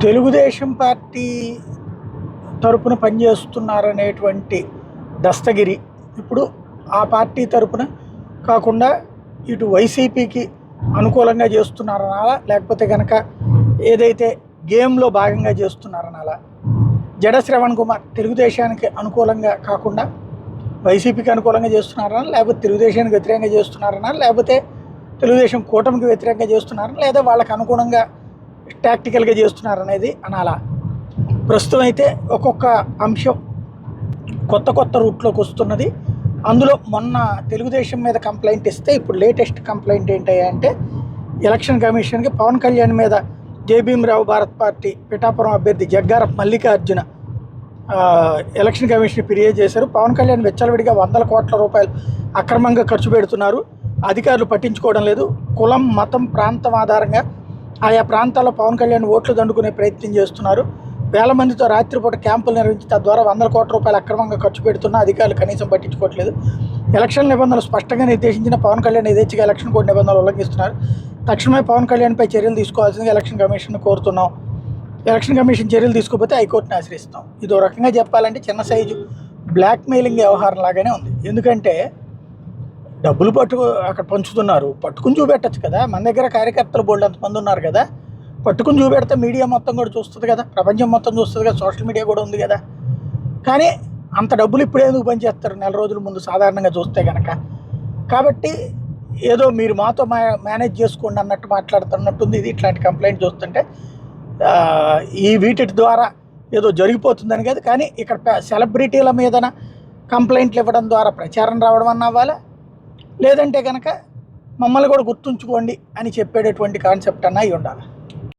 Telugu Desam party తరపున పనిచేస్తున్నారనేటువంటి దస్తగిరి ఇప్పుడు ఆ పార్టీ తరపున కాకుండా ఇటు వైసీపీకి అనుకూలంగా చేస్తున్నారనాలా, లేకపోతే కనుక ఏదైతే గేమ్లో భాగంగా చేస్తున్నారనాలా. జడ శ్రవణ్ కుమార్ తెలుగుదేశానికి అనుకూలంగా కాకుండా వైసీపీకి అనుకూలంగా చేస్తున్నారనా, లేకపోతే తెలుగుదేశానికి వ్యతిరేకంగా చేస్తున్నారనా, లేకపోతే తెలుగుదేశం కూటమికి వ్యతిరేకంగా చేస్తున్నారని, లేదా వాళ్ళకి అనుగుణంగా టాక్టికల్గా చేస్తున్నారనేది అనాలా. ప్రస్తుతం అయితే ఒక్కొక్క అంశం కొత్త రూట్లోకి వస్తున్నది. అందులో మొన్న తెలుగుదేశం మీద కంప్లైంట్ ఇస్తే ఇప్పుడు లేటెస్ట్ కంప్లైంట్ ఏంటంటే ఎలక్షన్ కమిషన్కి పవన్ కళ్యాణ్ మీద జేబీఎంరావు భారత్ పార్టీ పిఠాపురం అభ్యర్థి జగ్గారపు మల్లికార్జున ఎలక్షన్ కమిషన్ ఫిర్యాదు చేశారు. పవన్ కళ్యాణ్ విచ్చలవిడిగా 100 కోట్ల రూపాయలు అక్రమంగా ఖర్చు పెడుతున్నారు, అధికారులు పట్టించుకోవడం లేదు, కులం మతం ప్రాంతం ఆధారంగా ఆయా ప్రాంతాల్లో పవన్ కళ్యాణ్ ఓట్లు దండుకునే ప్రయత్నం చేస్తున్నారు, వేల మందితో రాత్రిపూట క్యాంపులు నిర్వహించి తద్వారా 100 కోట్ల రూపాయలు అక్రమంగా ఖర్చు పెడుతున్నా అధికారులు కనీసం పట్టించుకోవట్లేదు, ఎలక్షన్ నిబంధనలు స్పష్టంగా నిర్దేశించిన పవన్ కళ్యాణ్ యథేచ్ఛగా ఎలక్షన్ కోడ్ నిబంధనలు ఉల్లంఘిస్తున్నారు, తక్షణమే పవన్ కళ్యాణ్పై చర్యలు తీసుకోవాల్సిందిగా ఎలక్షన్ కమిషన్ కోరుతున్నాం, ఎలక్షన్ కమిషన్ చర్యలు తీసుకోకపోతే హైకోర్టుని ఆశ్రయిస్తాం. ఇదో రకంగా చెప్పాలంటే చిన్న సైజు బ్లాక్మెయిలింగ్ వ్యవహారం లాగానే ఉంది. ఎందుకంటే డబ్బులు అక్కడ పంచుతున్నారు, పట్టుకుని చూపెట్టచ్చు కదా. మన దగ్గర కార్యకర్తలు బోల్డ్ అంతమంది ఉన్నారు కదా, పట్టుకుని చూపెడితే మీడియా మొత్తం కూడా చూస్తుంది కదా, ప్రపంచం మొత్తం చూస్తుంది కదా, సోషల్ మీడియా కూడా ఉంది కదా. కానీ అంత డబ్బులు ఇప్పుడే ఎందుకు పనిచేస్తారు నెల రోజుల ముందు సాధారణంగా చూస్తే కనుక. కాబట్టి ఏదో మీరు మాతో మేనేజ్ చేసుకోండి అన్నట్టు మాట్లాడుతున్నట్టుంది ఇది. ఇట్లాంటి కంప్లైంట్ చూస్తుంటే వీటి ద్వారా ఏదో జరిగిపోతుందని కాదు, కానీ ఇక్కడ సెలబ్రిటీల మీదన కంప్లైంట్లు ఇవ్వడం ద్వారా ప్రచారం రావడం అన్న అవ్వాలి, లేదంటే కనుక మమ్మల్ని కూడా గుర్తుంచుకోండి అని చెప్పేటటువంటి కాన్సెప్ట్ అన్న అయి ఉండాలి.